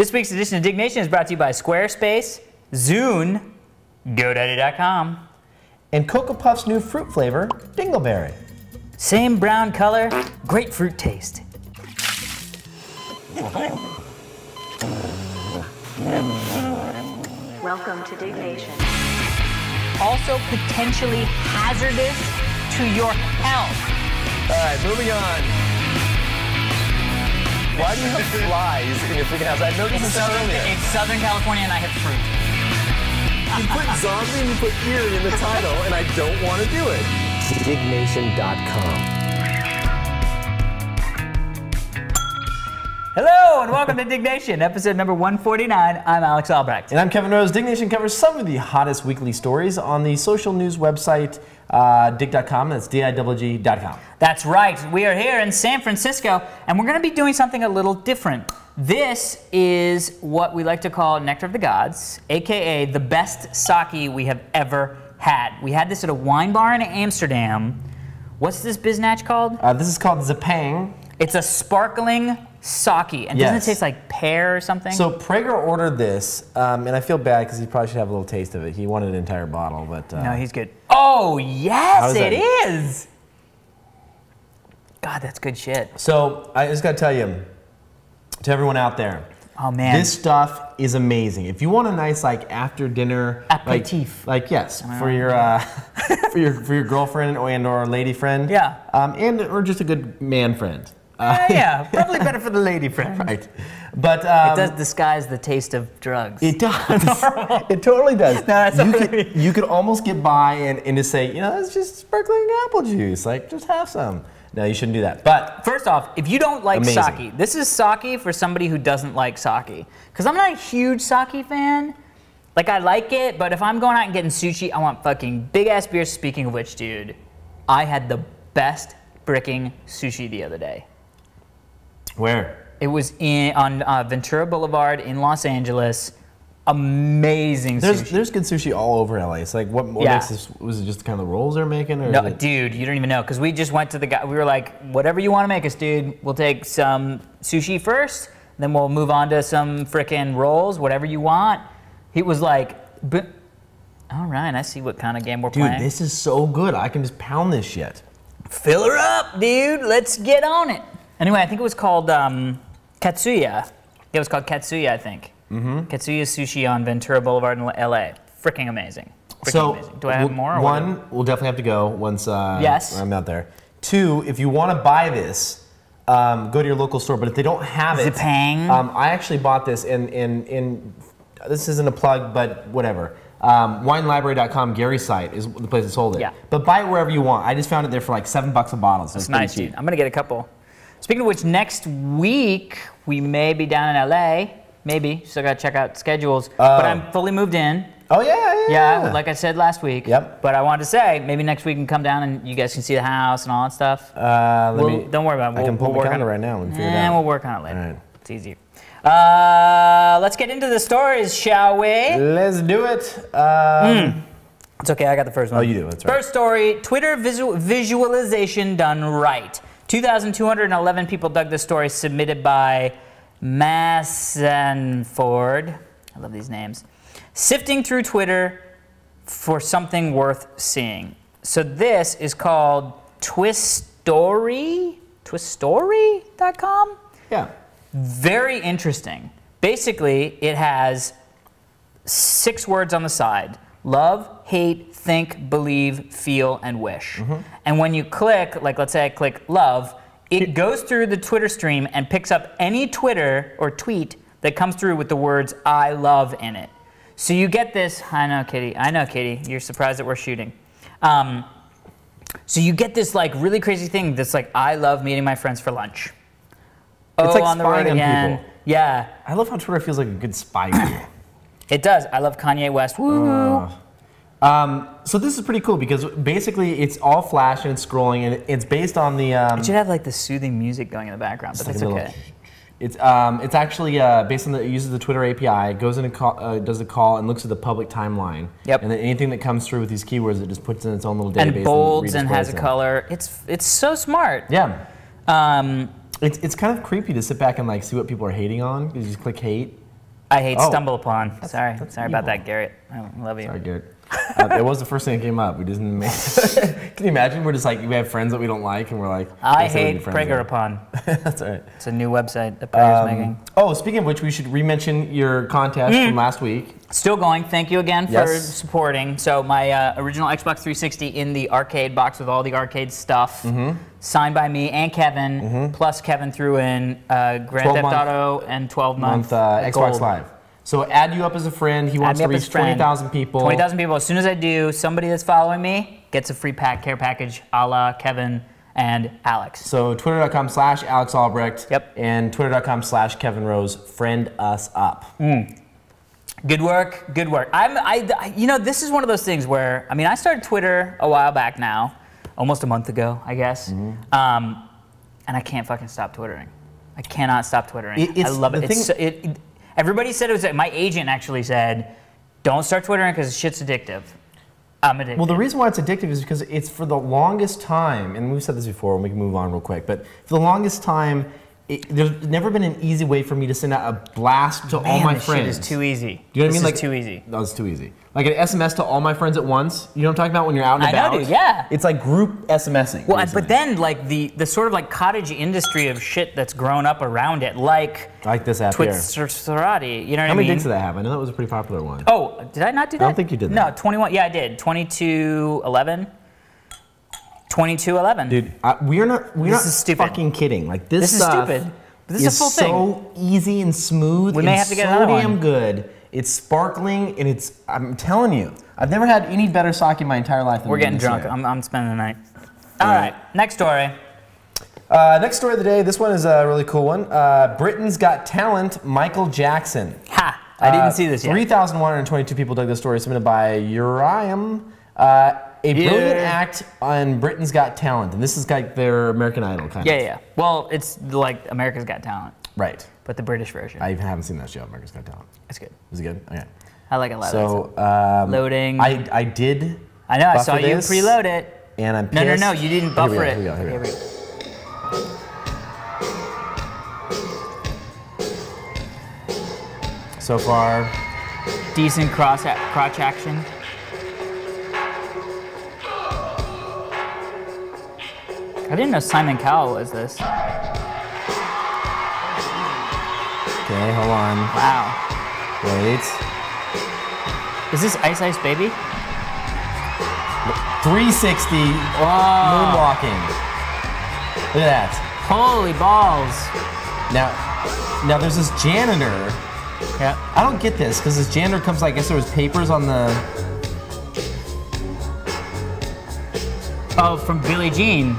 This week's edition of Diggnation is brought to you by Squarespace, Zune, GoDaddy.com, and Cocoa Puff's new fruit flavor, Dingleberry. Same brown color, grapefruit taste. Welcome to Diggnation. Also potentially hazardous to your health. All right, moving on. Why do you have flies in your freaking house? I noticed this earlier. It's Southern California and I have fruit. You put zombie and you put eerie in the title, and I don't want to do it. Diggnation.com. Hello and welcome to Diggnation, episode number 149. I'm Alex Albrecht. And I'm Kevin Rose. Diggnation covers some of the hottest weekly stories on the social news website, dig.com. That's DIWG.com. That's right. We are here in San Francisco, and we're going to be doing something a little different. This is what we like to call Nectar of the Gods, aka the best sake we have ever had. We had this at a wine bar in Amsterdam. What's this biznatch called? This is called Zapang. It's a sparkling sake, and doesn't it taste like pear or something? So Prager ordered this, and I feel bad because he probably should have a little taste of it. He wanted an entire bottle, but... no, he's good. Oh, yes, it is! God, that's good shit. So, I just gotta tell you, to everyone out there, oh man, this stuff is amazing. If you want a nice, like, after dinner... aperitif. Like yes, for your, for your girlfriend or lady friend. Yeah. Or just a good man friend. Yeah, probably better for the lady friend. Right. But it does disguise the taste of drugs. It does. It totally does. No, that's you could almost get by and just say, you know, it's just sparkling apple juice. Like, just have some. No, you shouldn't do that. But first off, if you don't like amazing. sake, this is sake for somebody who doesn't like sake. Because I'm not a huge sake fan. Like, I like it, but if I'm going out and getting sushi, I want fucking big-ass beers. Speaking of which, dude, I had the best bricking sushi the other day. Where? It was on Ventura Boulevard in Los Angeles. Amazing sushi. There's good sushi all over LA. It's like, what makes this? Was it just kind of the rolls they're making? Or no, dude, you don't even know. Because we just went to the guy. We were like, whatever you want to make us, dude. We'll take some sushi first, then we'll move on to some frickin' rolls, whatever you want. He was like, all right, I see what kind of game we're playing. Dude, this is so good. I can just pound this shit. Fill her up, dude. Let's get on it. Anyway, I think it was called Katsuya. It was called Katsuya, I think. Mm-hmm. Katsuya Sushi on Ventura Boulevard in LA. Freaking amazing. Amazing. Do I have more? Or one, we'll definitely have to go once yes. I'm out there. Two, if you want to buy this, go to your local store. But if they don't have it, Zapang. I actually bought this in this isn't a plug, but whatever. WineLibrary.com, Gary's site, is the place that sold it. Yeah. But buy it wherever you want. I just found it there for like $7 a bottle. So that's it's nice, cheap. dude. I'm going to get a couple. Speaking of which, next week, we may be down in LA. Maybe. Still got to check out schedules. But I'm fully moved in. Oh, yeah. Yeah, like I said last week. Yep. But I wanted to say, maybe next week we can come down and you guys can see the house and all that stuff. Don't worry about it. I can pull my calendar right now and figure it out. We'll work on it later. All right. It's easier. Let's get into the stories, shall we? Let's do it. It's okay, I got the first one. Oh, you do, that's right. First story, Twitter visualization done right. 2,211 people dug this story, submitted by Massenford. I love these names. Sifting through Twitter for something worth seeing. So this is called Twistory? Twistory.com? Yeah. Very interesting. Basically, it has 6 words on the side. Love, hate, think, believe, feel, and wish. Mm-hmm. And when you click, like let's say I click love, it goes through the Twitter stream and picks up any Twitter or tweet that comes through with the words I love in it. So you get this, I know Katie, you're surprised that we're shooting. So you get this like really crazy thing that's like, I love meeting my friends for lunch. It's like on the road again. People. Yeah. I love how Twitter feels like a good spy tool. It does. I love Kanye West. Woo! So this is pretty cool because basically it's all flash and it's scrolling and it's based on the... it should have like the soothing music going in the background, but that's okay. It's actually based on it uses the Twitter API, goes in and does a call and looks at the public timeline. Yep. And then anything that comes through with these keywords, it just puts in its own little database and bolds and has a color. It's so smart. Yeah. It's kind of creepy to sit back and like see what people are hating on because you just click hate. I hate stumble upon. Sorry evil. about that, Garrett. I love you. Sorry, Garrett. It was the first thing that came up. We didn't make. Can you imagine? We're just like, we have friends that we don't like, and we're like, I hate Prager upon. That's all right. It's a new website that Prager's making. Oh, speaking of which, we should re-mention your contest from last week. Still going. Thank you again for supporting. So my original Xbox 360 in the arcade box with all the arcade stuff, signed by me and Kevin, plus Kevin threw in Grand Theft Auto and 12-month Xbox Live. So add you up as a friend. He wants to reach 20,000 people. 20,000 people. As soon as I do, somebody that's following me gets a free care package a la Kevin and Alex. So twitter.com/Alex Albrecht. Yep. And twitter.com/Kevin Rose. Friend us up. Good work. Good work. You know, this is one of those things where, I mean, I started Twitter a while back now, almost a month ago, I guess. And I can't fucking stop Twittering. I cannot stop Twittering. I love it. Everybody said it was, my agent actually said, don't start Twittering because shit's addictive. I'm addicted. Well, the reason why it's addictive is because it's for the longest time, and we've said this before, and we can move on real quick, but for the longest time, there's never been an easy way for me to send out a blast to all my friends. This shit is too easy. Do you know what I mean? This is too easy. No, it's too easy. Like an SMS to all my friends at once. You know what I'm talking about when you're out and about? I know, dude, yeah. It's like group SMSing. Well, but then like the sort of like cottage industry of shit that's grown up around it, like this app here. Twitterati, you know what I mean? How many dicks did that have? I know that was a pretty popular one. Oh, did I not do that? I don't think you did that. No, 21. Yeah, I did. 2211. 2211. Dude, we're not fucking kidding. Like this is stupid. This is a full thing. So easy and smooth. We may have to get another one. So damn good. It's sparkling, and I'm telling you, I've never had any better sake in my entire life than We're getting drunk. I'm spending the night. All right, next story. Next story of the day. This one is a really cool one. Britain's Got Talent, Michael Jackson. Ha! I didn't see this yet. 3,122 people dug this story, submitted by Uriam. A brilliant act on Britain's Got Talent, and this is like their American Idol kind of. Yeah. Well, it's like America's Got Talent. Right. But the British version. I haven't seen that show, America's Got Talent. It's good. Is it good? Okay. I like it a lot. So, loading. I did. I know. I saw you preload it. And I'm pissed. No. You didn't buffer it. Here we go. So far, decent crotch action. I didn't know Simon Cowell was this. Okay, hold on. Wow. Wait. Is this Ice Ice Baby? 360 moonwalking. Look at that. Holy balls. Now there's this janitor. Yeah. I don't get this, because this janitor comes, I guess there was papers on the... Oh, from Billie Jean.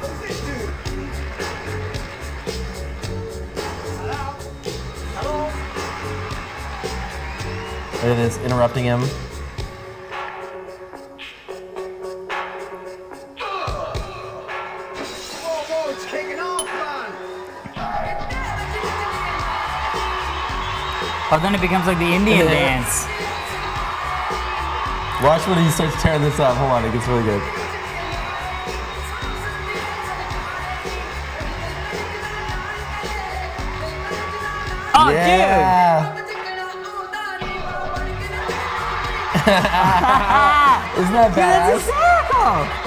Look at this, interrupting him. Oh, then it becomes like the Indian dance. Watch when he starts tearing this up. Hold on, it gets really good. Oh, yeah. dude! Isn't that badass? It's a circle!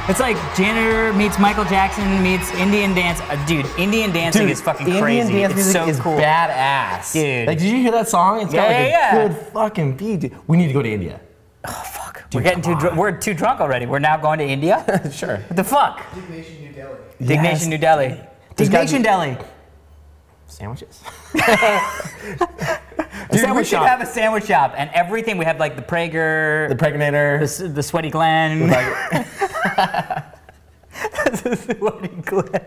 It's like janitor meets Michael Jackson meets Indian dance. Dude, Indian dancing is fucking crazy. Indian dance music is cool. badass. Dude. Like, did you hear that song? It's got a good fucking beat, dude. We need to go to India. Oh, fuck. Dude, we're getting too drunk. We're too drunk already. We're now going to India? Sure. What the fuck? Diggnation New Delhi. Diggnation New Delhi. Diggnation Delhi. Sandwiches? Dude, we should have a sandwich shop and everything. We have like the Prager, the Pregnator, the Sweaty Glen. The Sweaty Glen.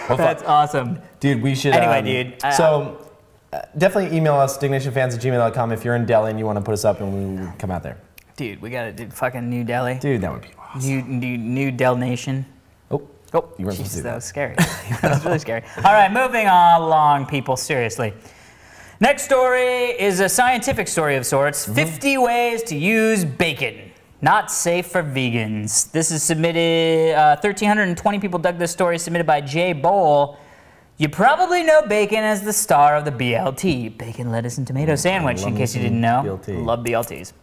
That's awesome. Dude, we should. Anyway, dude. Definitely email us, dignationfans@gmail.com, if you're in Delhi and you want to put us up and we'll come out there. Dude, we gotta do fucking New Delhi. Dude, that would be awesome. New Del Nation. Oh, you weren't Jesus, that was scary. That was really scary. All right, moving along, people, seriously. Next story is a scientific story of sorts. 50 ways to use bacon. Not safe for vegans. This is submitted, 1,320 people dug this story, submitted by Jay Bowl. You probably know bacon as the star of the BLT, bacon, lettuce, and tomato sandwich, in case you didn't know. BLT. Love BLTs.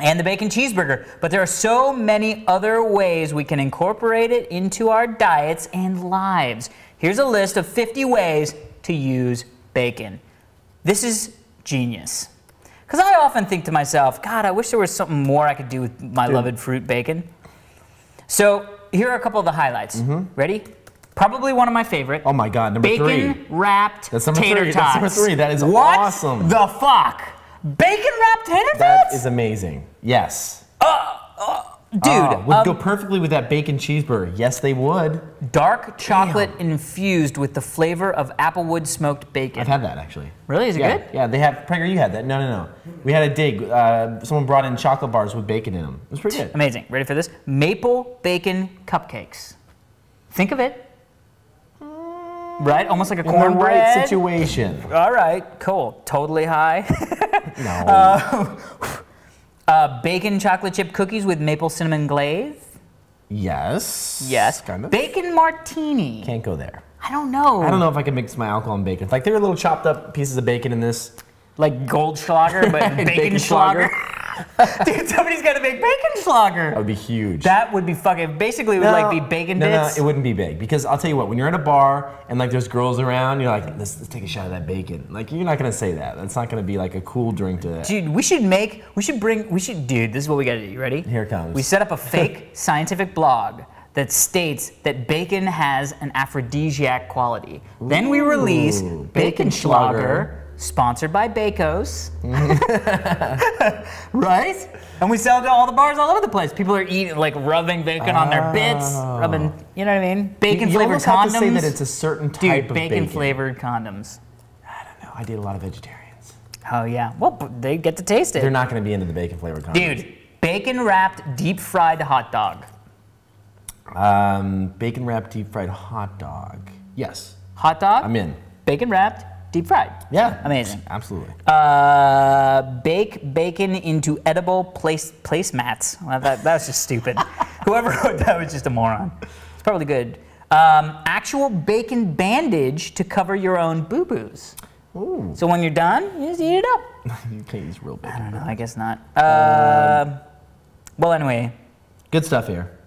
And the bacon cheeseburger. But there are so many other ways we can incorporate it into our diets and lives. Here's a list of 50 ways to use bacon. This is genius. Because I often think to myself, God, I wish there was something more I could do with my beloved fruit bacon. So here are a couple of the highlights. Ready? Probably one of my favorite. Oh my God, number 3. Bacon-wrapped tater tots. That's number 3. That is what awesome. The fuck? Bacon-wrapped tater tots? That is amazing. Yes. Dude. Would go perfectly with that bacon cheeseburger. Yes, they would. Dark chocolate infused with the flavor of applewood smoked bacon. I've had that, actually. Really? Is it good? Yeah, they have. Prager, you had that. No. We had a dig. Someone brought in chocolate bars with bacon in them. It was pretty good. Amazing. Ready for this? Maple bacon cupcakes. Think of it. Right? Almost like a cornbread. In the right situation. All right, cool. Totally high. No. Bacon chocolate chip cookies with maple cinnamon glaze. Yes. Yes. Kind of. Bacon martini. Can't go there. I don't know. I don't know if I can mix my alcohol and bacon. Like, there are little chopped up pieces of bacon in this. Like Goldschlager, but bacon Schlager. Dude, somebody's got to make bacon Schlager. That would be huge. That would be fucking. Basically, it would like be bacon bits. No, it wouldn't be big, because I'll tell you what. When you're at a bar and like there's girls around, you're like, let's take a shot of that bacon. Like, you're not gonna say that. That's not gonna be like a cool drink to. Dude, dude, this is what we gotta do. You ready? Here it comes. We set up a fake scientific blog that states that bacon has an aphrodisiac quality. Then we release Bacon Schlager, sponsored by Bacos. Right? And we sell it to all the bars all over the place. People are eating, like rubbing bacon on their bits, rubbing, you know what I mean? Bacon flavored condoms. You almost have to say that it's a certain type of bacon. Bacon flavored condoms. I don't know. I date a lot of vegetarians. Oh yeah. Well, they get to taste it. They're not going to be into the bacon flavored condoms. Dude, bacon wrapped deep fried hot dog. Bacon wrapped deep fried hot dog. Yes. Hot dog? I'm in. Bacon wrapped, deep fried. Yeah. Amazing. Absolutely. Bake bacon into edible placemats. Well, that was just stupid. Whoever wrote that was just a moron. It's probably good. Actual bacon bandage to cover your own boo-boos. Ooh. So when you're done, you just eat it up. You can't use real bacon. I don't know, I guess not. Well, anyway. Good stuff here.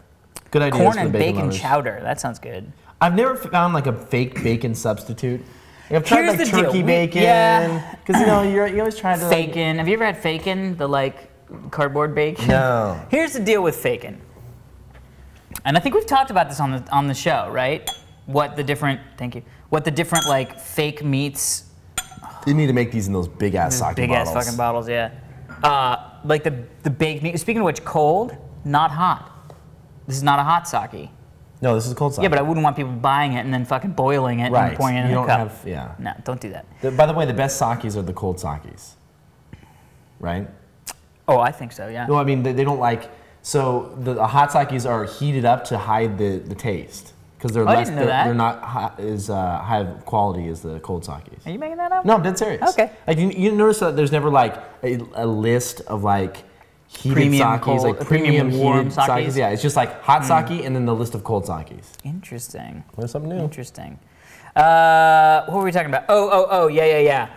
Good ideas Corn for and the bacon lovers. chowder. That sounds good. I've never found like a fake bacon substitute. Like, I've tried Here's like the deal. turkey bacon. Yeah. Because you know you always try to. Fakin. Have you ever had fakin? The like cardboard bacon. No. Here's the deal with fakin. And I think we've talked about this on the show, right? What the different like fake meats. You need to make these in those big ass sake Big bottles. ass fucking bottles, yeah. Like the baked meat. Speaking of which, cold, not hot. This is not a hot sake. No, this is cold sake. Yeah, but I wouldn't want people buying it and then fucking boiling it and pouring it in a cup. Yeah. No, don't do that. By the way, the best sakes are the cold sakes. Right? Oh, I think so, yeah. No, I mean, they don't like. So the hot sakes are heated up to hide the taste. Because they're I didn't know that. they're not as high of quality as the cold sakes. Are you making that up? No, I'm dead serious. Okay. Like you notice that there's never like a list of like heated Premium sakes, cold- like premium warm heated sakes. sakes? Yeah, it's just like hot sake and then the list of cold sakes. Interesting. Learn something new. Interesting. What were we talking about? Oh, yeah.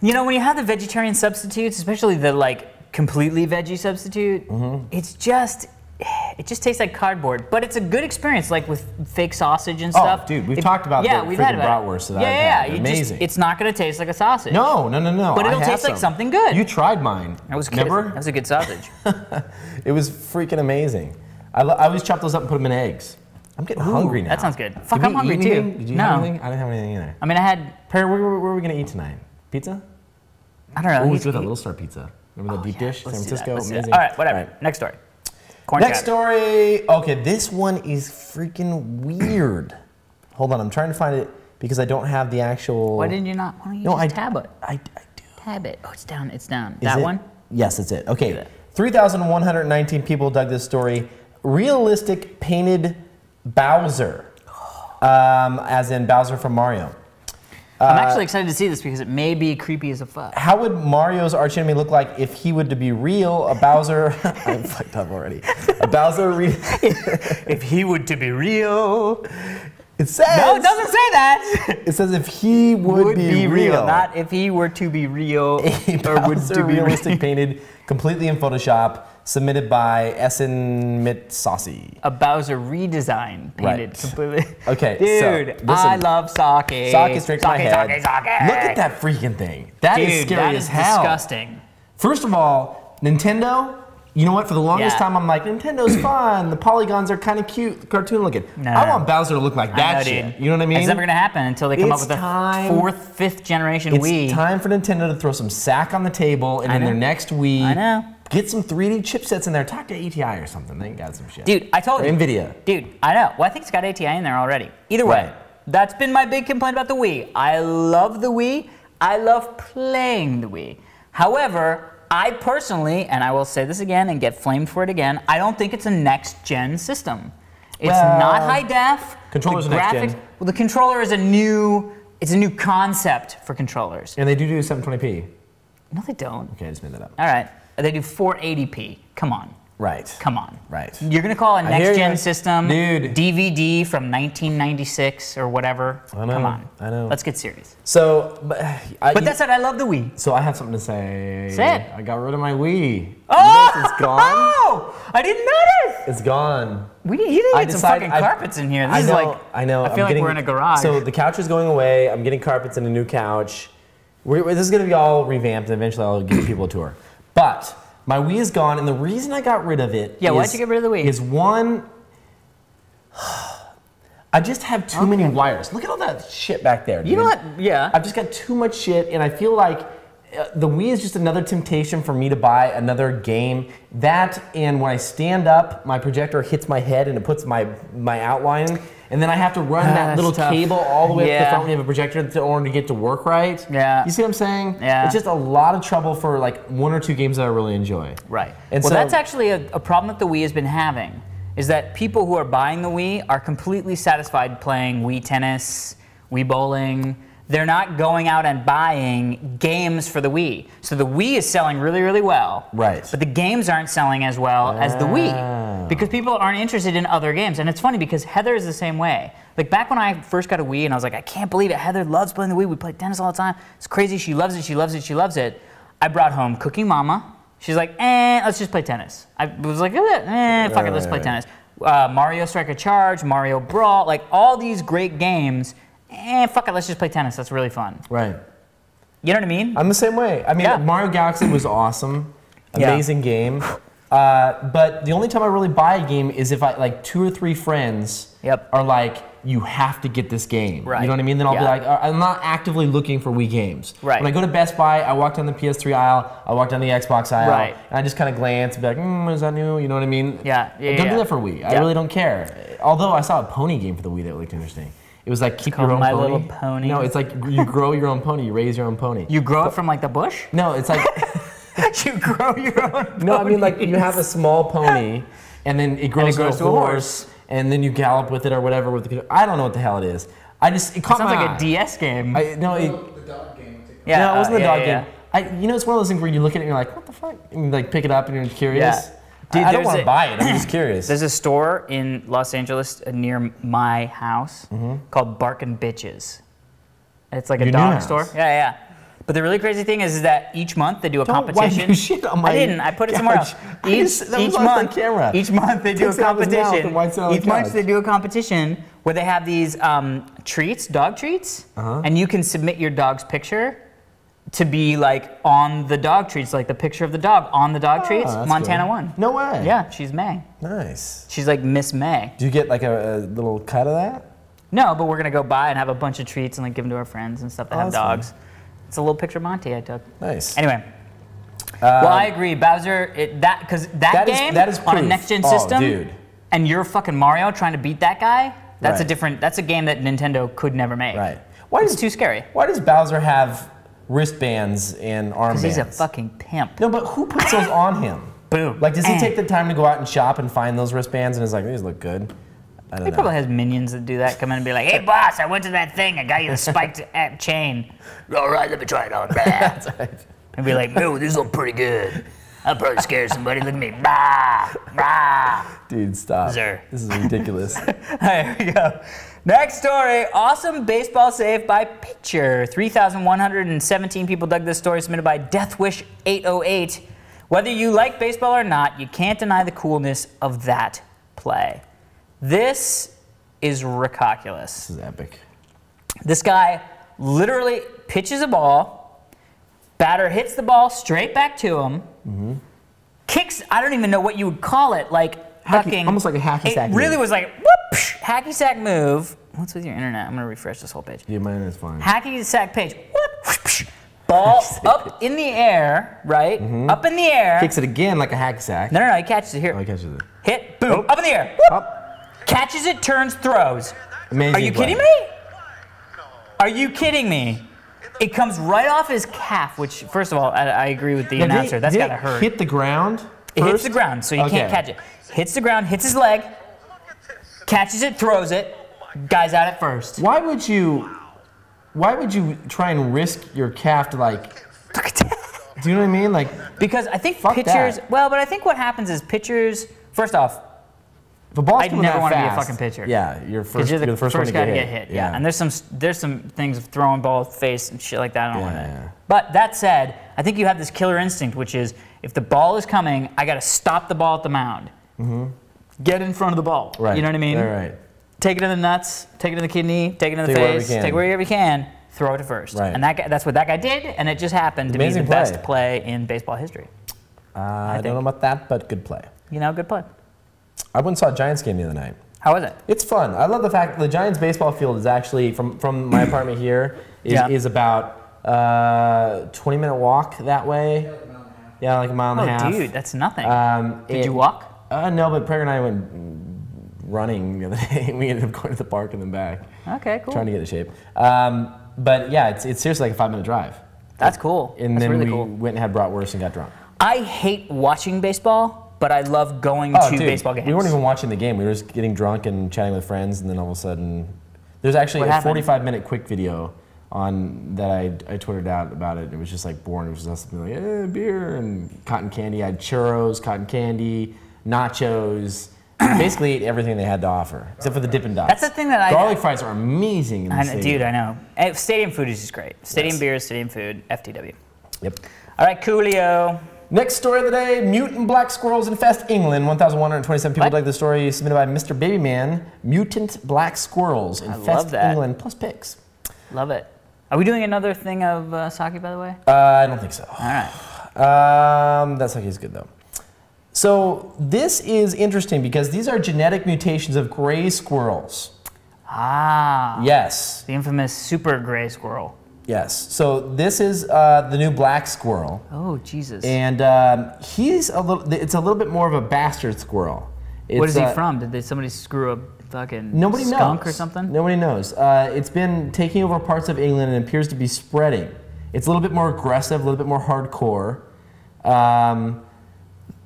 You know, when you have the vegetarian substitutes, especially the like completely veggie substitute, it just tastes like cardboard. But it's a good experience, like with fake sausage and stuff. Oh, dude, we've talked about the we've had freaking about bratwurst that it. I've had. Amazing. It's not going to taste like a sausage. No. But it'll taste like something good. You tried mine. That was good. Remember? That was a good sausage. It was freaking amazing. I always chop those up and put them in eggs. I'm getting hungry now. That sounds good. Fuck, I'm hungry too. Did you have anything? I didn't have anything either. I mean, I had. Perry, where are we going to eat tonight? Pizza? I don't know. Oh, let's do that Little Star pizza. Remember the deep dish? San Let's do that, Francisco? let's do that. Amazing. All right, whatever. All right. Next story. Corn Next chowder. story. Okay, this one is freaking weird. Hold on, I'm trying to find it because I don't have the actual. Why didn't you not? Why don't you just tab it? I do. Tab it. Oh, it's down. It's down. Is That it? one? Yes, that's it. Okay. 3,119 people dug this story. Realistic painted Bowser. As in Bowser from Mario. I'm actually excited to see this because it may be creepy as a fuck. How would Mario's archenemy look like if he would to be real? A Bowser. I'm fucked up already. A Bowser. If he would to be real. It says. No, it doesn't say that. It says if he would be real. Not if he were to be real. A Bowser realistic painted completely in Photoshop, submitted by Essen Mitsasi. A Bowser redesign painted completely. Okay, dude, so, I love sake. Sake straight to my head. Sake. Look at that freaking thing. That is scary as hell. Disgusting. First of all, Nintendo. You know what? For the longest time, I'm like, Nintendo's fun. The polygons are kind of cute, cartoon looking. I want Bowser to look like that shit. You know what I mean? It's never gonna happen until they come up with a 4th, 5th generation Wii. It's time for Nintendo to throw some sack on the table, and in their next Wii, get some 3D chipsets in there. Talk to ATI or something. They got some shit. Dude, I told you. NVIDIA. Dude, I know. Well, I think it's got ATI in there already. Either way, that's been my big complaint about the Wii. I love the Wii. I love playing the Wii. However, I personally, and I will say this again and get flamed for it again, I don't think it's a next-gen system. It's not high def. Controllers are next-gen. Well, the controller is a new concept for controllers. And they do 720p. No, they don't. Okay, I just made that up. All right. They do 480p. Come on. Right. Come on. Right. You're going to call a next-gen system Dude. DVD from 1996 or whatever? I know. Come on. I know. Let's get serious. So, but that said, I love the Wii. So I have something to say. Say it. I got rid of my Wii. Oh! You notice it's gone? Oh! I didn't notice! It's gone. You didn't get some fucking carpets in here. This is like, I know. I feel like we're in a garage. So the couch is going away. I'm getting carpets and a new couch. This is going to be all revamped, and eventually I'll give people a tour. But my Wii is gone, and the reason I got rid of it why'd you get rid of the Wii? Is one, I just have too many wires. Look at all that shit back there, dude. You know what? Yeah. I've just got too much shit, and I feel like the Wii is just another temptation for me to buy another game. That, and when I stand up, my projector hits my head and it puts my outline, and then I have to run that little cable all the way up to the front when you have a projector in order to get to work right. Yeah. You see what I'm saying? Yeah. It's just a lot of trouble for like 1 or 2 games that I really enjoy. Right. And well, so, that's actually a problem that the Wii has been having, is that people who are buying the Wii are completely satisfied playing Wii Tennis, Wii Bowling. They're not going out and buying games for the Wii. So the Wii is selling really, really well. Right. But the games aren't selling as well as the Wii, because people aren't interested in other games. And it's funny because Heather is the same way. Like back when I first got a Wii and I was like, I can't believe it. Heather loves playing the Wii. We play tennis all the time. It's crazy. She loves it. She loves it. She loves it. I brought home Cooking Mama. She's like, let's just play tennis. I was like, fuck it, let's play tennis. Mario Strike a Charge, Mario Brawl, like all these great games. Fuck it, let's just play tennis. That's really fun. Right. You know what I mean? I'm the same way. I mean, Mario Galaxy was awesome. Amazing game. But the only time I really buy a game is if I, like 2 or 3 friends are like, you have to get this game. Right. You know what I mean? Then I'll be like, I'm not actively looking for Wii games. Right. When I go to Best Buy, I walk down the PS3 aisle, I walk down the Xbox aisle, and I just kind of glance and be like, is that new? You know what I mean? Yeah. Don't do that for Wii. I really don't care. Although I saw a pony game for the Wii that looked interesting. It was like keep your own My pony. Little Pony. No, it's like you grow your own pony, you raise your own pony. You grow it from like the bush? No, it's like you grow your own pony. No, I mean like you have a small pony and then it grows to a horse and then you gallop with it or whatever with the I don't know what the hell it is. It caught my eye. Sounds like a DS game. The dog game. No, it wasn't the dog game. You know, it's one of those things where you look at it and you're like, what the fuck? And you like pick it up and you're curious. Dude, I don't want to buy it. I'm just curious. There's a store in Los Angeles near my house called Barkin' Bitches. It's like a dog store. Yeah. But the really crazy thing is that each month they do a competition. Why do you shit on my I didn't. I put it somewhere else. Each month they do a competition. Each month they do a competition where they have these treats, dog treats, and you can submit your dog's picture to be like on the dog treats, like the picture of the dog on the dog treats. Montana won. No way. Yeah, she's May. Nice. She's like Miss May. Do you get like a little cut of that? No, but we're gonna go buy and have a bunch of treats and like give them to our friends and stuff that have dogs. Fun. It's a little picture of Monty I took. Nice. Anyway. Well, I agree, Bowser. Because that game is on a next-gen system, and you're fucking Mario trying to beat that guy. That's a different. That's a game that Nintendo could never make. Right. It's too scary. Why does Bowser have wristbands and armbands? Because he's a fucking pimp. No, but who puts those on him? Boom. Like, does he take the time to go out and shop and find those wristbands and is like, these look good? I don't know. He probably has minions that do that. Come in and be like, hey, boss, I went to that thing. I got you the spiked chain. All right, let me try it on. That's right. And be like, no, these look pretty good. I'll probably scare somebody. Look at me. Bah, bah. Dude, stop. Sir. This is ridiculous. All right, here we go. Next story, awesome baseball save by pitcher. 3,117 people dug this story, submitted by Deathwish808. Whether you like baseball or not, you can't deny the coolness of that play. This is ridiculous. This is epic. This guy literally pitches a ball, batter hits the ball straight back to him, kicks, I don't even know what you would call it, like fucking. Almost like a hacky sack It really move. was like, whoop, hacky sack move. What's with your internet? I'm going to refresh this whole page. Yeah, mine is fine. Hacky sack page. Whoop, ball up in the air, right? Up in the air. Kicks it again like a hacky sack. No, he catches it here. Oh, he catches it. Hit, boom, Oh. up in the air. Whoop. Up. Catches it, turns, throws. Amazing Are you play. kidding me? Are you kidding me? It comes right off his calf, which, first of all, I agree with the announcer. That's Did gotta it hurt. hit the ground? It hits first? the ground, so you Okay. can't catch it. Hits the ground, hits his leg, catches it, throws it. Guy's out at first. Why would you try and risk your calf to like? Do you know what I mean? Like, Because I think Fuck pitchers. that. Well, but I think what happens is pitchers. First off, if a ball's I'd coming never that wanna be a fast, fucking pitcher. Yeah, you're because first. you're the first one guy to get hit. Yeah. And there's some things of throwing ball face and shit like that. I don't want to. Yeah. But that said, I think you have this killer instinct, which is if the ball is coming, I got to stop the ball at the mound. Get in front of the ball. Right. You know what I mean? Right. Take it in the nuts, take it in the kidney, take it in the Take it wherever face, you can. take it wherever you can, throw it to first. Right. And that's what that guy did, and it just happened to be Amazing the play. best play in baseball history. I don't know about that, but good play. You know, good play. I went and saw a Giants game the other night. How was it? It's fun. I love the fact the Giants baseball field is actually from my apartment here is about 20-minute walk that way. Yeah, like a mile and a half. Oh, dude, that's nothing. Did it- you walk? No, but Prager and I went running the other day. We ended up going to the park and then back, Okay, cool. trying to get in shape. But yeah, it's seriously like a 5-minute drive. That's cool. And That's then really we cool. went and had bratwurst and got drunk. I hate watching baseball, but I love going Oh, to dude, baseball games. we weren't even watching the game. We were just getting drunk and chatting with friends, and then all of a sudden, there's actually What a happened? 45-minute quick video on that I twittered out about it. It was just like boring. It was just us being like, beer and cotton candy. I had churros, cotton candy, nachos. Basically ate everything they had to offer, except for the Dippin' Dots. That's the thing that Garlic fries are amazing in the stadium. Dude, I know. Stadium food is just great. Stadium beers, stadium food, FTW. Yep. All right, Coolio. Next story of the day, mutant black squirrels infest England. 1,127 people What? dug the story, submitted by Mr. Babyman. Mutant black squirrels love infest that. England, plus pigs. Love it. Are we doing another thing of sake, by the way? I don't think so. All right. That sake is good though. So this is interesting because these are genetic mutations of gray squirrels. Ah. Yes, The infamous super gray squirrel. yes. So this is the new black squirrel, Oh, Jesus. and he's a little. It's a little bit more of a bastard squirrel. What is It's, he from? Did somebody screw a fucking Nobody skunk knows. or something? Nobody knows. It's been taking over parts of England and appears to be spreading. It's a little bit more aggressive, a little bit more hardcore.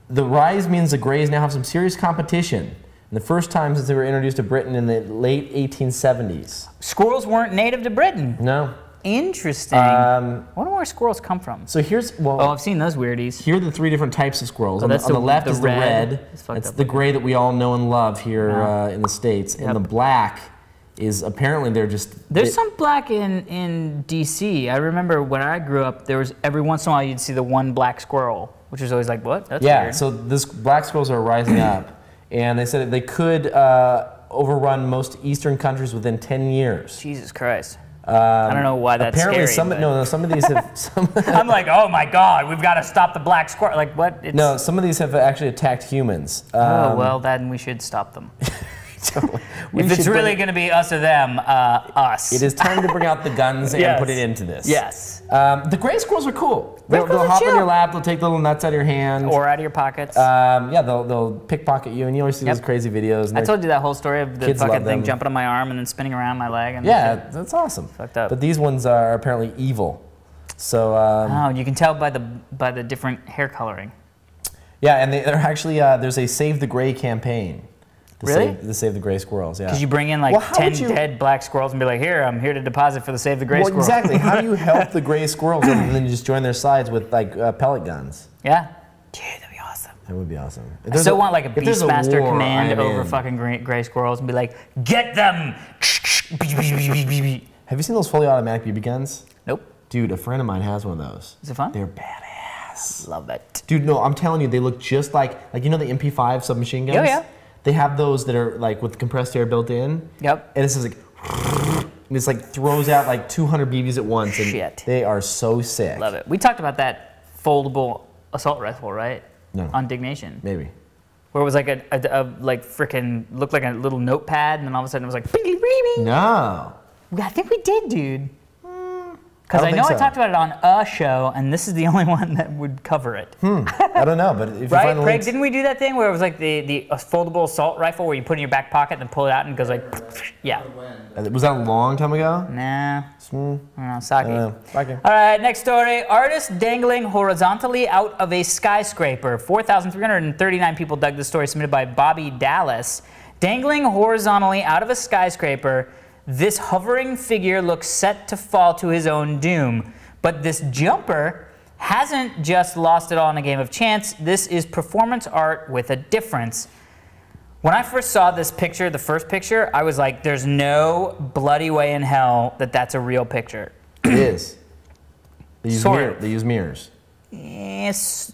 The rise means the Greys now have some serious competition. And the first time since they were introduced to Britain in the late 1870s. Squirrels weren't native to Britain. No. Interesting. I wonder where squirrels come from. So here's, well, Oh, I've seen those weirdies. here are the three different types of squirrels. Oh, on the, that's on the the- left the is the red. red. It's fucked That's up the looking. gray that we all know and love here Yeah. in the States. Yep. And the black is apparently they're just... There's some black in DC. I remember when I grew up, there was every once in a while you'd see the one black squirrel, which was always like, what? That's Yeah, weird. so this black squirrels are rising up, and they said that they could overrun most Eastern countries within 10 years. Jesus Christ. I don't know why that's Apparently, scary. but- some of these have I'm like, oh my God, we've got to stop the black squirrel. Like, what? It's, some of these have actually attacked humans. Oh, well, then we should stop them. We If it's should really bring- going to be us or them, us. it is time to bring out the guns and Yes. put it into this. Yes. The gray squirrels are cool. They'll squirrels are hop in chill. your lap. They'll take little nuts out of your hand. Or out of your pockets. Yeah, they'll pickpocket you, and you always see Yep. those crazy videos. And I they're- told you that whole story of the kids fucking love thing them. jumping on my arm and then spinning around my leg. And yeah, that's awesome. Fucked up. But these ones are apparently evil. So Oh, you can tell by the different hair coloring. yeah, and they're actually there's a Save the Gray campaign. To Really? save the gray squirrels. Yeah. Because you bring in like Well, how 10 would you- dead black squirrels and be like, here, I'm here to deposit for the Save the Gray Well, Squirrel. exactly. How do you help the gray squirrels and then you just join their sides with like pellet guns? Yeah. Dude, that'd be awesome. That would be awesome. I still want like a if there's Beastmaster war, command I'm over in. fucking gray squirrels and be like, get them! Have you seen those fully automatic BB guns? Nope. Dude, a friend of mine has one of those. Is it fun? They're badass. Love it. Dude, no, I'm telling you, they look just like you know the MP5 submachine guns? Oh, yeah. They have those that are like with compressed air built in. Yep. And it's just like, and it's like throws out like 200 BBs at once. And Shit. they are so sick. Love it. We talked about that foldable assault rifle, right? No. On Diggnation. Maybe. Where it was like a like freaking looked like a little notepad, and then all of a sudden it was like, beep, beep, beep. No. I think we did, dude. Because I I don't know think I so. talked about it on a show, and this is the only one that would cover it. I don't know, but if you Right, find the Craig? links, Didn't we do that thing where it was like the foldable assault rifle where you put it in your back pocket and then pull it out and it goes like, yeah. was that a long time ago? Nah, I Hmm. don't know, sake. Okay. All right, next story. Artist dangling horizontally out of a skyscraper. 4,339 people dug the story, submitted by Bobby Dallas. Dangling horizontally out of a skyscraper, this hovering figure looks set to fall to his own doom. But this jumper hasn't just lost it all in a game of chance. This is performance art with a difference. When I first saw this picture, the first picture, I was like, there's no bloody way in hell that that's a real picture. It is. They use, Sort of. they use mirrors. Yes,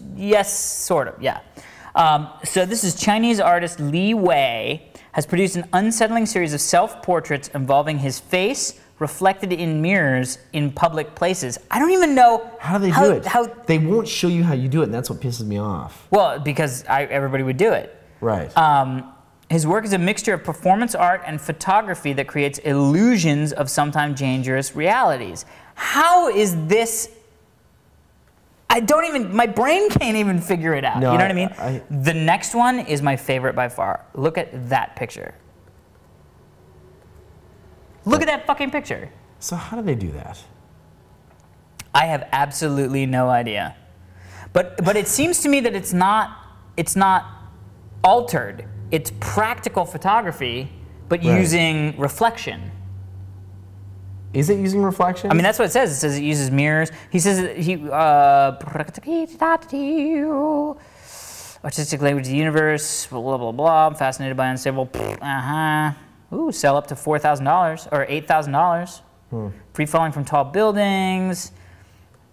sort of, yeah. So this is Chinese artist Li Wei has produced an unsettling series of self-portraits involving his face reflected in mirrors in public places. I don't even know How do they do it? They won't show you how you do it, and that's what pisses me off. Well, because everybody would do it. Right. His work is a mixture of performance art and photography that creates illusions of sometimes dangerous realities. How is this? My brain can't even figure it out. No, you know what I mean? The next one is my favorite by far. Look at that picture. Look at that fucking picture. So how do they do that? I have absolutely no idea. But it seems to me that it's not altered. It's practical photography, but Right. using reflection. Is it using reflection? I mean, that's what it says. It says it uses mirrors. He says that artistic language of the universe, blah, blah, blah, blah. I'm fascinated by unstable, Ooh, sell up to $4,000 or $8,000. Free falling from tall buildings.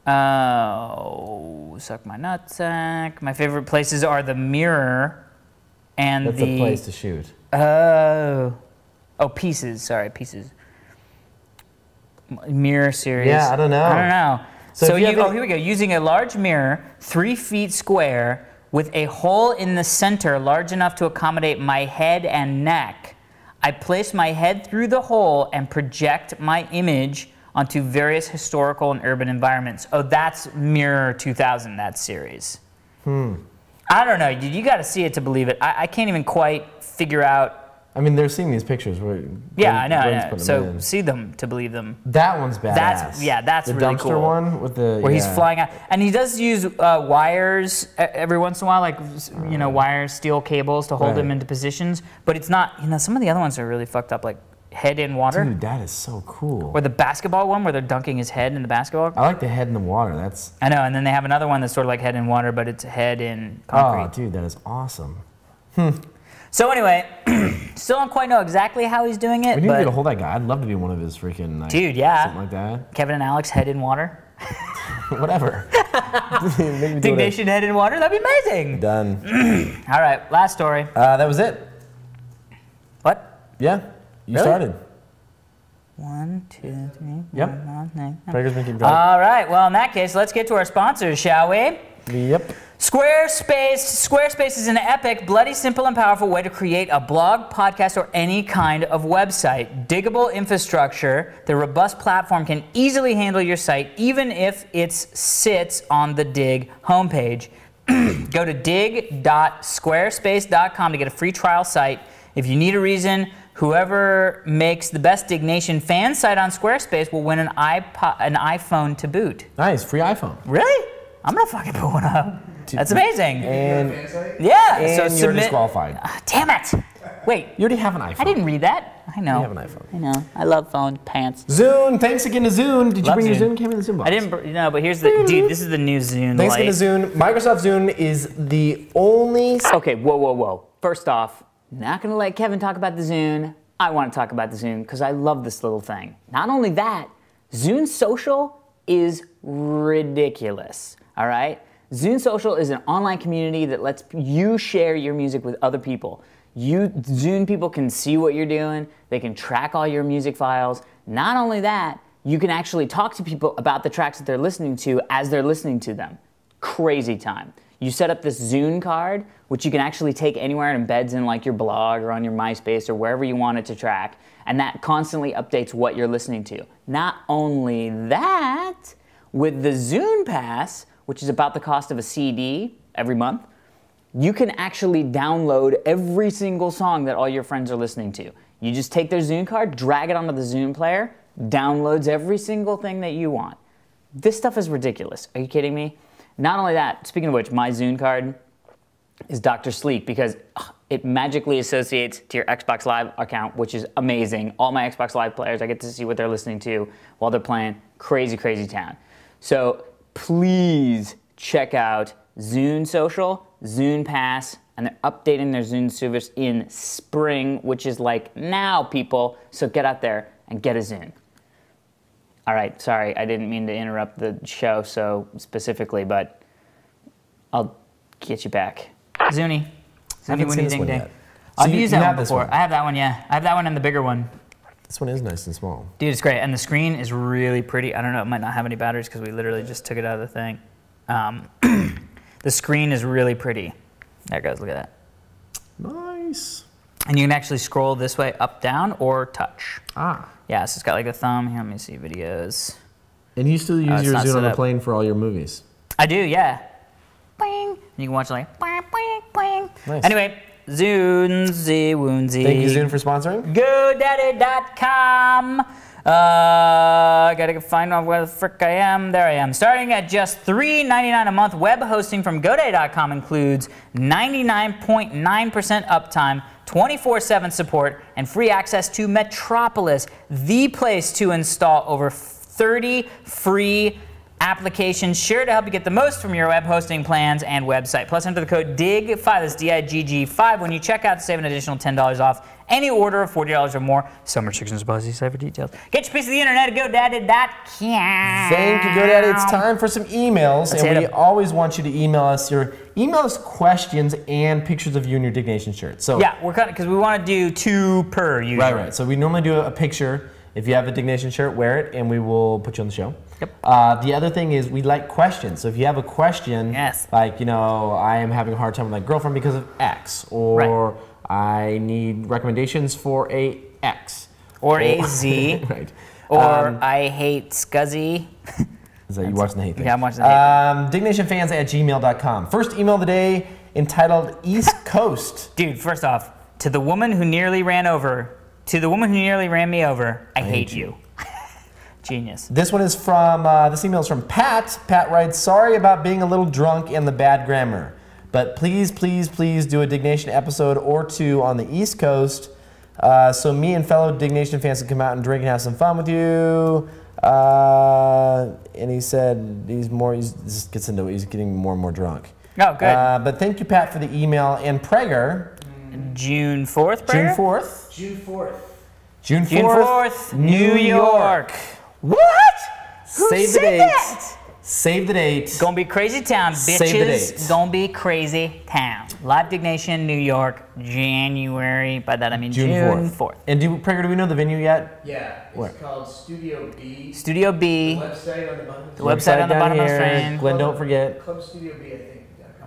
Suck my nutsack. My favorite places are the mirror and that's a place to shoot. Pieces. Sorry, Pieces. Mirror series. Yeah, I don't know. So if you have here we go. Using a large mirror, 3 feet square, with a hole in the center large enough to accommodate my head and neck. I place my head through the hole and project my image onto various historical and urban environments. Oh, that's Mirror 2000, that series. I don't know, dude. You got to see it to believe it. I can't even quite figure out. I mean, they're seeing these pictures. Yeah, I know. So see them to believe them. That one's badass. That's the really dumpster cool. one with the Where he's flying out, and he does use wires every once in a while, like wires, steel cables to hold him into positions. But it's not. Some of the other ones are really fucked up, like head in water. Dude, that is so cool. Or the basketball one, where they're dunking his head in the basketball. I like the head in the water. That's. I know, and then they have another one that's sort of like head in water, but it's head in concrete. Oh, dude, that is awesome. So anyway, still don't quite know exactly how he's doing it. We need but to get a hold of that guy. I'd love to be one of his freaking. Like, dude, yeah. Something like that. Kevin and Alex head in water. Whatever. Diggnation head in water. That'd be amazing. Done. All right, last story. That was it. What? Yeah, you Really? started. 1, 2, 3. Yep. 4, 5, 6, 7. Prager's been keeping track. All right. Well, in that case, let's get to our sponsors, shall we? Yep. Squarespace. Squarespace is an epic, bloody simple, and powerful way to create a blog, podcast, or any kind of website. Diggable infrastructure. The robust platform can easily handle your site, even if it sits on the Dig homepage. Go to dig.squarespace.com to get a free trial site. If you need a reason, whoever makes the best Diggnation fan site on Squarespace will win an iPhone to boot. Nice, free iPhone. Really? I'm gonna fucking put one up. That's amazing. And Yeah. and so you're submit. disqualified. Damn it! Wait, You already have an iPhone. I didn't read that. I know. You have an iPhone. I know. I love phone pants. Zune, thanks again to Zune. Did you Love bring your Zune. Zune? Came in the Zune box. I didn't, no, but here's the, dude, this is the new Zune Thanks Lite. again to Zune. Microsoft Zune is the only... Okay, whoa. First off, not gonna let Kevin talk about the Zune. I wanna talk about the Zune because I love this little thing. Not only that, Zune Social is ridiculous, all right? Zune Social is an online community that lets you share your music with other people. Zune people can see what you're doing. They can track all your music files. Not only that, you can actually talk to people about the tracks that they're listening to as they're listening to them. Crazy time. You set up this Zune card, which you can actually take anywhere and embeds in like your blog or on your MySpace or wherever you want it to track, and that constantly updates what you're listening to. Not only that, with the Zune Pass, which is about the cost of a CD every month, you can actually download every single song that all your friends are listening to. You just take their Zune card, drag it onto the Zune player, downloads every single thing that you want. This stuff is ridiculous. Are you kidding me? Not only that, speaking of which, my Zune card is Dr. Sleep because it magically associates to your Xbox Live account, which is amazing. All my Xbox Live players, I get to see what they're listening to while they're playing. Crazy, crazy town. So please check out Zune Social, Zune Pass, and they're updating their Zune service in spring, which is like now, people. So get out there and get a Zune. All right, sorry, I didn't mean to interrupt the show so specifically, but I'll get you back. Zuni. haven't seen this one yet. I've used that one this before. one. I have that one, yeah. I have that one and the bigger one. This one is nice and small. Dude, it's great. And the screen is really pretty. I don't know, it might not have any batteries because we literally just took it out of the thing. The screen is really pretty. There it goes, look at that. Nice. And you can actually scroll this way, up, down, or touch. Ah. Yeah, so it's got like a thumb. Here, let me see videos. And you still use it's your not Zune set on the up. plane for all your movies? I do, yeah. Boing. You can watch like boing, boing, boing. Nice. Anyway, Zoonzy Woonzy. Thank you, Zune, for sponsoring. GoDaddy.com. Gotta find out where the frick I am. There I am. Starting at just $3.99 a month, web hosting from GoDaddy.com includes 99.9% uptime, 24/7 support, and free access to Metropolis, the place to install over 30 free applications sure to help you get the most from your web hosting plans and website. Plus, enter the code DIGG5, that's DIGG5, when you check out to save an additional $10 off any order of $40 or more. Some restrictions apply. See site for details. Get your piece of the internet at GoDaddy.com. Thank you, GoDaddy. It's time for some emails, Let's and hit we 'em. always want you to email us questions and pictures of you in your Diggnation shirt. So Yeah, we're cutting because we want to do 2 per usually. right. So we normally do a picture. If you have a Diggnation shirt, wear it, and we will put you on the show. Yep. The other thing is we like questions. So if you have a question, Yes. like, I am having a hard time with my girlfriend because of X, or I need recommendations for a X. Or a Z. Right. Or I hate Scuzzy. Is that you watching the hate thing? Yeah, I'm watching the hate Dignationfans@gmail.com. First email of the day entitled East Coast. Dude, first off, to the woman who nearly ran me over, I hate you. Genius. This one is from, this email is from Pat. Pat writes, sorry about being a little drunk and the bad grammar, but please, please, please do a Diggnation episode or 2 on the East Coast so me and fellow Diggnation fans can come out and drink and have some fun with you. And he said he's getting more and more drunk. Oh, good. But thank you, Pat, for the email. And Prager. June 4th, Prager? June 4th. June 4th. June 4th. June 4th, New York. What? Who Save the said date. that? Save the date. Gonna be crazy town, bitches. Save the date. Gonna be crazy town. Live Diggnation, New York, January. By that I mean June 4th. And Prager, do we know the venue yet? Yeah, it's Where? called Studio B. Studio The B. website on the bottom. The website on the down bottom of the here. screen. Glenn, don't forget. Club Studio B, I think.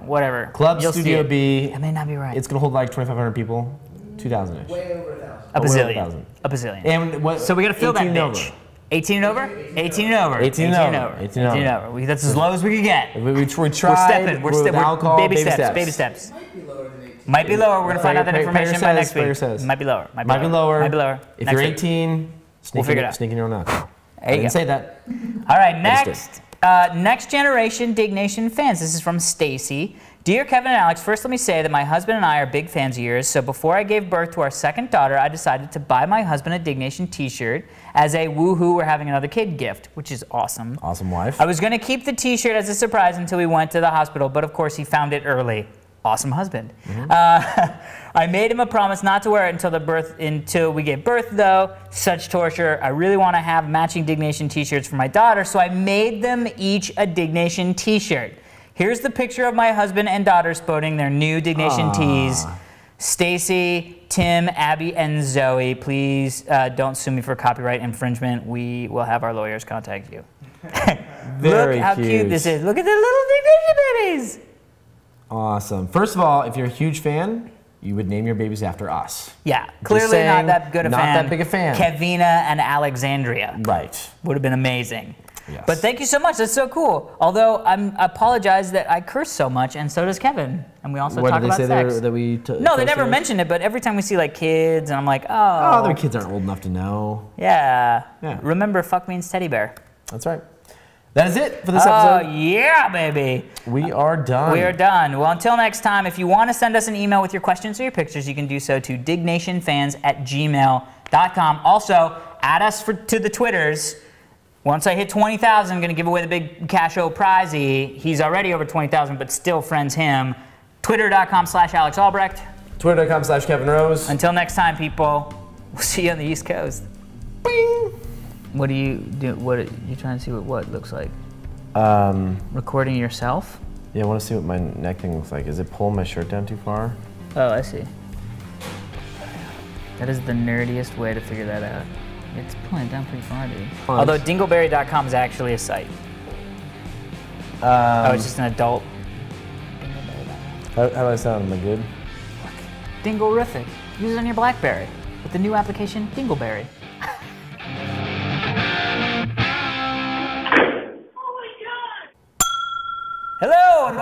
Whatever. Club You'll see Studio it. B. That may not be right. It's gonna hold like 2,500 people, 2,000-ish. Way over 1,000. a over bazillion. 1,000. A bazillion. And what? So we gotta fill that 18 and bitch. over. 18 and over? 18 and over. 18 and over. 18 and over. That's as low as we could get. We tried. We're stepping. We're alcohol, baby steps. Baby steps. Might be lower than 18. Might be lower. We're gonna find out that Prager information by says, next week. Prager says. Might be lower. Might be lower. Might be lower. If Next you're week. 18, We'll figure it out. sneaking your own out. I There you didn't go. say that. All right, Understood. next generation Diggnation fans. This is from Stacy. Dear Kevin and Alex, first let me say that my husband and I are big fans of yours, so before I gave birth to our second daughter, I decided to buy my husband a Diggnation t-shirt as a woohoo, we're having another kid gift, which is awesome. Awesome wife. I was going to keep the t-shirt as a surprise until we went to the hospital, but of course he found it early. Awesome husband. I made him a promise not to wear it until we gave birth, though. Such torture. I really want to have matching Diggnation t-shirts for my daughter, so I made them each a Diggnation t-shirt. Here's the picture of my husband and daughter sporting their new Diggnation tees. Stacy, Tim, Abby, and Zoe, please don't sue me for copyright infringement. We will have our lawyers contact you. Very Look how cute this is. Look at the little Diggnation babies. Awesome. First of all, if you're a huge fan, you would name your babies after us. Yeah, clearly saying, not that good a not fan. that big a fan. Kevina and Alexandria. Right. Would have been amazing. Yes. But thank you so much. That's so cool. Although I apologize that I curse so much, and so does Kevin. And we also What talk did they about say sex. that we No, they never mentioned it. But every time we see like kids, and I'm like, Oh, oh, their kids aren't old enough to know. yeah. Yeah. Remember, fuck means teddy bear. That's right. That is it for this Oh episode. yeah, baby. We are done. We are done. Well, until next time, if you want to send us an email with your questions or your pictures, you can do so to dignationfans@gmail.com. Also, add us to the Twitters. Once I hit 20,000, I'm going to give away the big Casho prizey. He's already over 20,000, but still friends him. Twitter.com/Alex Albrecht. Twitter.com/Kevin Rose. Until next time, people, we'll see you on the East Coast. Bing. What do you do? What are you trying to see what it looks like? Recording yourself? Yeah, I want to see what my neck thing looks like. Is it pulling my shirt down too far? Oh, I see. That is the nerdiest way to figure that out. It's pulling it down pretty far, dude. Although dingleberry.com is actually a site. Oh, it's just an adult. How do I sound? Am I good? Dinglerific. Use it on your BlackBerry with the new application Dingleberry. Hello, and